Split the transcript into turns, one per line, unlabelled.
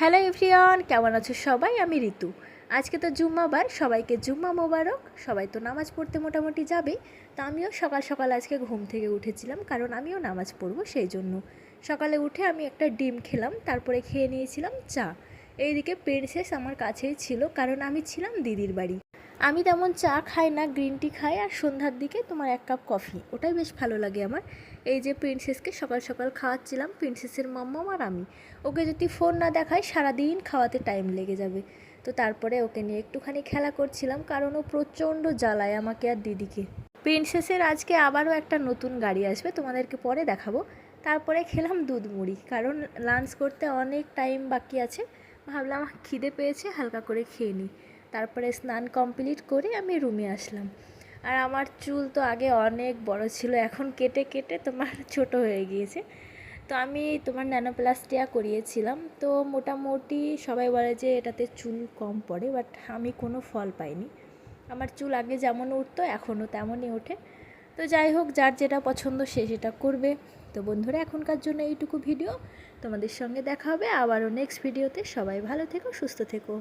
Hello everyone, কেমন আছো সবাই? আমি ঋতু। আজকে তো জুম্মাবার, সবাইকে জুম্মা মোবারক। সবাই তো নামাজ পড়তে মোটামুটি যাবে। তো আমিও সকাল সকাল আজকে ঘুম থেকে উঠেছিলাম, কারণ আমিও নামাজ পড়বো সেই জন্য। সকালে উঠে আমি একটা ডিম খেলাম, তারপরে খেয়ে নিয়েছিলাম চা। এইদিকে প্রিন্সেস আমার কাছেই ছিল, কারণ আমি ছিলাম দিদির বাড়ি। আমি তেমন চা খাই না, গ্রিন টি খাই, আর সন্ধ্যার দিকে তোমার 1 কাপ কফি, ওটাই বেশ ভালো লাগে আমার। এই যে প্রিন্সেসকে সকাল সকাল খাওয়াচ্ছিলাম, প্রিন্সেসের মাম্মাম আর আমি। ওকে যদি ফোন না দেখায় সারাদিন খাওয়াতে টাইম লেগে যাবে। তো তারপরে ওকে নিয়ে একটুখানি খেলা করছিলাম, কারণ ও প্রচণ্ড জ্বালায় আমাকে আর দিদিকে। প্রিন্সেসের আজকে আবারও একটা নতুন গাড়ি আসবে, তোমাদেরকে পরে দেখাবো। তারপরে খেলাম দুধ মুড়ি, কারণ লাঞ্চ করতে অনেক টাইম বাকি আছে। ভাবলাম খিদে পেয়েছে, হালকা করে খেয়ে নিই। তারপরে স্নান কমপ্লিট করে আমি রুমে আসলাম। আর আমার চুল তো আগে অনেক বড় ছিল, এখন কেটে কেটে তোমার ছোট হয়ে গিয়েছে। তো আমি তোমার ন্যানোপ্লাস্টিয়া করিয়েছিলাম, তো মোটামুটি সবাই বলে যে এটাতে চুল কম পড়ে, বাট আমি কোনো ফল পাইনি। আমার চুল আগে যেমন উঠতো এখনও তেমনই ওঠে। তো যাই হোক, যার যেটা পছন্দ সে সেটা করবে। তো বন্ধুরা, এখনকার জন্য এইটুকু ভিডিও। তোমাদের সঙ্গে দেখা হবে আবারও নেক্সট ভিডিওতে। সবাই ভালো থেকো, সুস্থ থেকো।